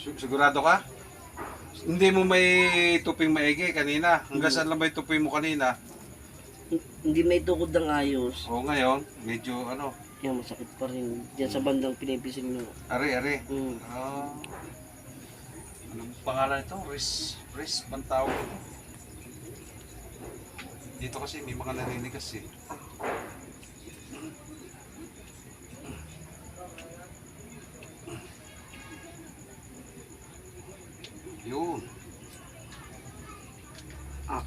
Sigurado ka? Hindi mo may tuping maigi kanina. Hanggang saan lang may tuping mo kanina? Hindi may tukod ng ayos. O ngayon, medyo ano, Yan, masakit pa rin. Diyan sa bandang pinipising nyo. ari. Mm. Ah, anong pangalan ito? Riz, bang tawag ito? Dito kasi may mga naninigas eh. Yun. Ah.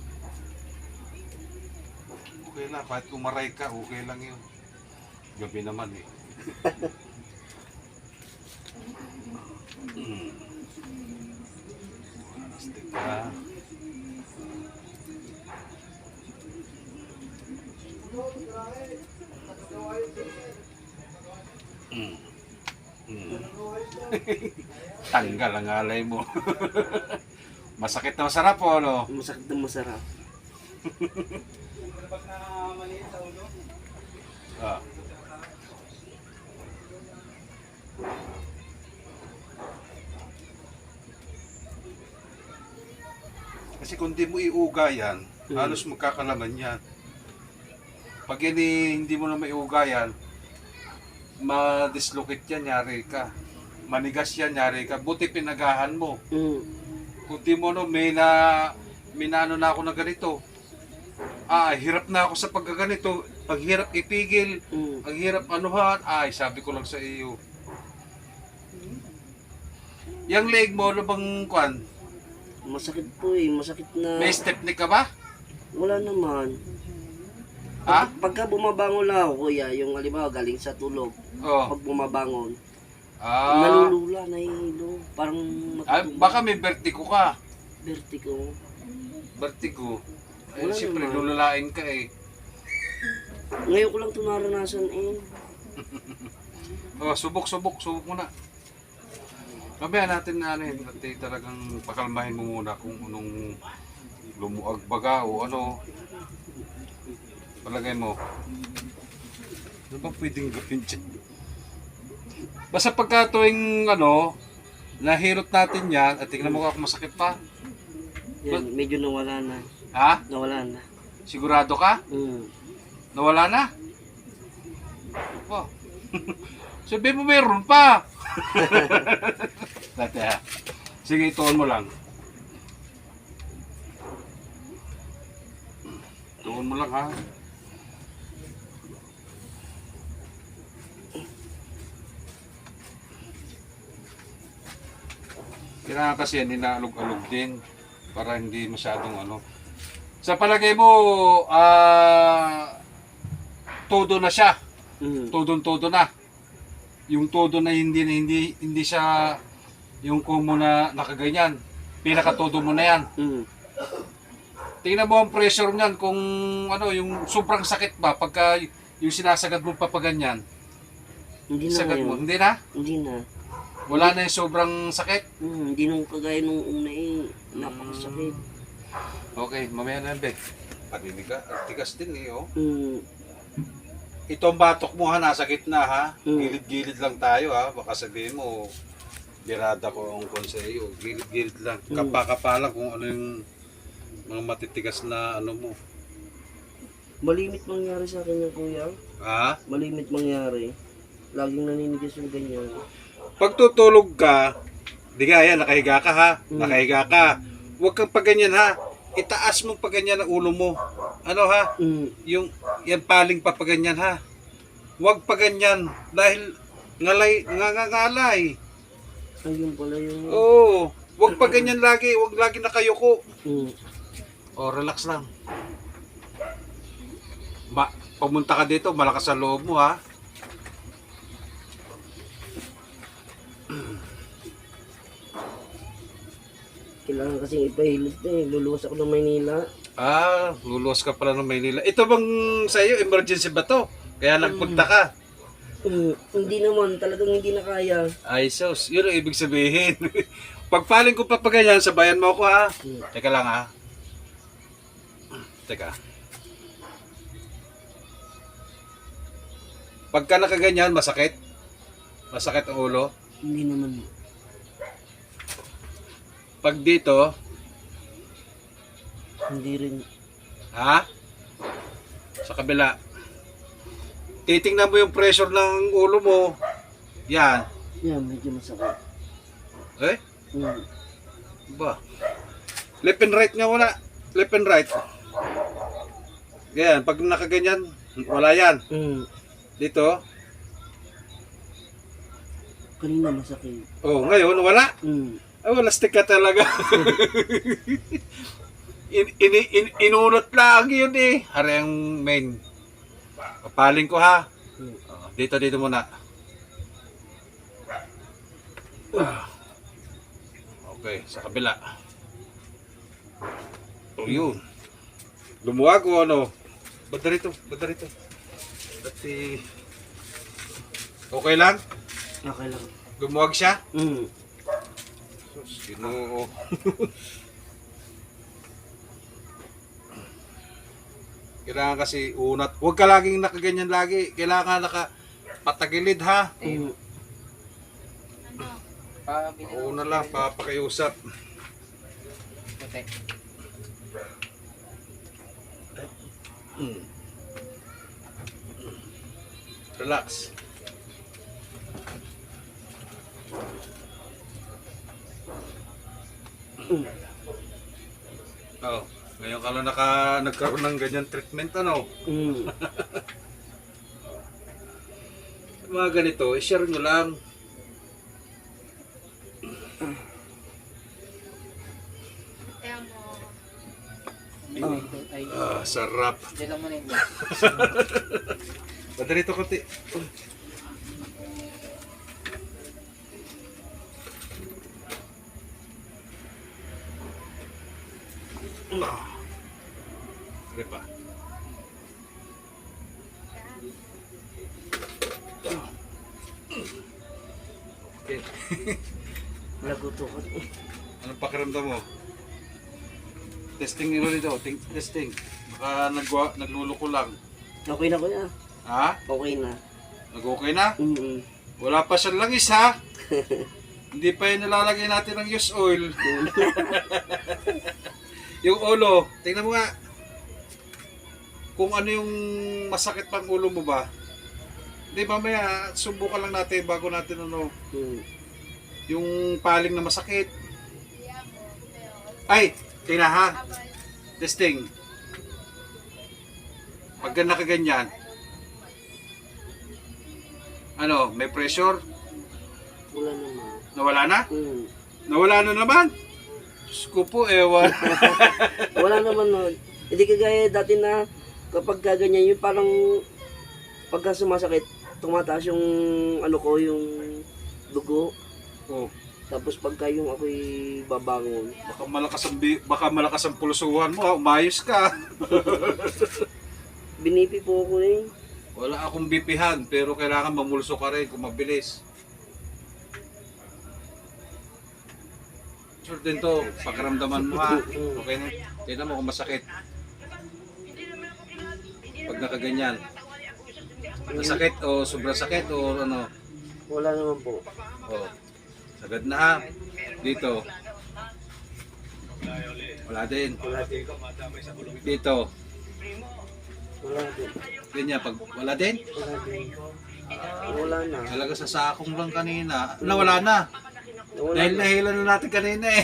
Okay lang, kahit kumaray ka, okay lang yun. Gabi naman eh. Plastic ka. Mm. Mm. Tanggal ang alay mo. Masakit na masarap po, no? Masakit na masarap. Ah. Kasi kung di mo iuga yan, halos magkakalaman yan. Pag hindi mo na maiuga yan, ma-dislocate yan, yari ka. Manigas yan, yari ka. Buti pinagahan mo. Mm. Kung di mo no, may na ano na ako na ganito. Hirap na ako sa pagkaganito. Ang hirap ipigil. Mm. Ang hirap anuhan. Sabi ko lang sa iyo. Yang leg mo, ano bang kwan? Masakit po eh. Masakit na. May stepney ka ba? Wala naman. Ha? Pagka bumabangon lang ako, kuya, yung halimbawa galing sa tulog, Oh. pag bumabangon, Ah. nalulula, nahihilo. Parang matutulog. Baka may vertigo ka. Vertigo. Vertigo. Wala Siyempre, naman. lululain ka eh. Ngayon ko lang ito naranasan eh. Subok muna. Mamaya natin na natin talagang pakalmahin mo muna kung anong lumuag baga o ano. Palagay mo. Ano ba pwedeng gawin dyan? Basta pagka tuwing nahirot natin yan, at tingnan mo kung masakit pa. Yan, medyo nawala na. Ha? Nawala na. Sigurado ka? Mm. Nawala na? Oh. Sabi mo meron pa. Dati ha. Sige, ituon mo lang. Ituon mo lang ha. Kailangan kasi yan, inaalog-alog din para hindi masyadong Sa palagay mo, todo na siya. Mm. Todo na. Yung todo na hindi siya yung kumo na nakaganyan. Pinaka-todo mo na yan. Mm. Tingnan mo ang pressure niyan kung yung sobrang sakit ba pagka yung sinasagad mo papaganyan. Hindi na Sagad mo, ngayon. hindi na? Hindi na. Wala na yung sobrang sakit. Hindi nung kagaya nung una eh. Napakasakit. Okay, mamaya na be. Paninig ka, ang tigas din eh oh. Mm. Itong batok mo ha, nasa gitna ha. Mm. Gilid-gilid lang tayo ha. Baka sabihin mo, birada ko ang konseyo. Gilid-gilid lang. Kapa-kapa lang kung ano yung mga matitigas na mo. Malimit mangyari sa akin yung kuya. Ha? Malimit mangyari. Laging naninigas yung ganyan. Pag tutulog ka, di kaya, nakahiga ka ha. Mm. Nakahiga ka. Huwag kang paganyan ha. Itaas mo paganyan ang ulo mo. Ano ha? Mm. Yan paling papaganyan ha. Huwag paganyan dahil ngangalay. Ayun pala yung... Oo. Huwag paganyan lagi. Huwag lagi nakayuko. Mm. Relax lang. Pumunta ka dito, malakas sa loob mo ha. Kailangan kasing ipahilot na eh. Luluwas ako ng Maynila. Luluwas ka pala ng Maynila. Ito bang sa iyo emergency ba to? Kaya nagpunta ka. Hindi naman. Talagang hindi na kaya. Ay, sus. Yun ang ibig sabihin. Pagpaling ko pa ganyan, sabayan mo ako ha. Teka lang ha. Teka. Pagka nakaganyan, masakit. Masakit ang ulo. Hindi naman. Pag dito, Hindi rin. ha? Sa kabila. Titingnan mo yung pressure ng ulo mo. Yan. Yan, medyo masakit. Eh? Hmm. Ba? Left and right nga wala. Left and right. Yan. Pag nakaganyan, wala yan. Hmm. Dito. Kanina masakit. Oh, ngayon wala. Hmm. Ay, wala stick ka talaga. Inunot lang yun eh. Hari ang main. Papaling ko ha. Hmm. Dito muna. Okay, sa kabila. Oh, yun. Lumuwag o ano? Banda rito. Pati... Okay lang? Okay lang. Lumuwag siya? Hmm. Ginoo. Kailangan kasi unat. Huwag ka laging nakaganyan lagi. Kailangan patagilid ha. Hmm. Una lang, papakiusap. Relax. Oh, ngayon ka lang nagkaroon ng ganyan treatment ano. Hmm. Mga ganito, i-share nyo lang. Sarap. Dala mo na yun. Banda rito konti. Sige pa. Okay. Laguto ko. Anong pakiramdam mo? Testing nilo dito, testing. Baka nagluluko lang. Okay na kuya. Ha? Okay na. Nag-okay na? Hmm. Wala pa siyang langis ha? Hindi pa yun nilalagay natin ng use oil. Yung ulo, tingnan mo nga. Kung ano yung masakit pang ulo mo ba? Hindi mamaya, subukan lang natin bago natin ano. Hmm. Yung paling na masakit. Ay, tingnan ha. Testing. Pag nakaganyan. Ano, may pressure? Wala naman. Nawala na? Hmm. Nawala na naman? Diyos ko po, ewan. Wala naman nun. Hindi kagaya dati na kapag ganyan yung parang pagka sumasakit, tumataas yung ano ko, yung dugo. Oh, Tapos pagka yung ako'y babangon, baka malakas ang pulsuhan mo, ha? Umayos ka. binipi po ako eh. Wala akong bipihan, pero kailangan mamulso ka rin kung mabilis. Sure din to, pakiramdaman mo ha. Okay na. Tignan mo kung masakit. Pag nakaganyan. Masakit o sobrang sakit o ano. Wala naman po. Oh. Sagad na ha. Dito. Wala din. Wala din. Dito. Wala din. Ganyan, pag wala din. Wala din. Wala na. Talaga sa sakong lang kanina. Nawala na. Wala Dahil na. nahilan na natin kanina eh.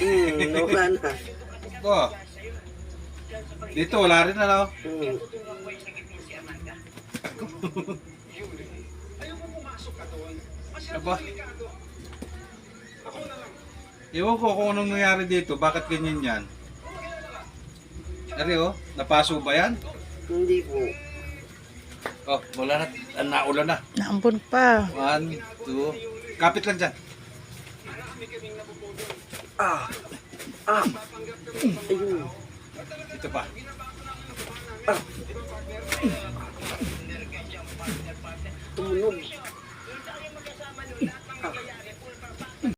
Wala na. Oh. Dito wala rin ano. Hmm. Aba. Ewan ko kung anong nangyari dito. Bakit ganyan yan? Ari oh, napaso ba yan? Hindi po. Oh, wala na. Naulan na. Naampun pa. 1, 2. Kapit lang dyan. Ah! Ayun. Ito pa. Tumunog.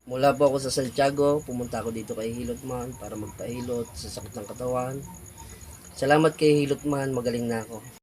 Mula po ako sa Santiago, pumunta ako dito kay Hilotman para magpahilot sa sakit ng katawan. Salamat kay Hilotman, magaling na ako.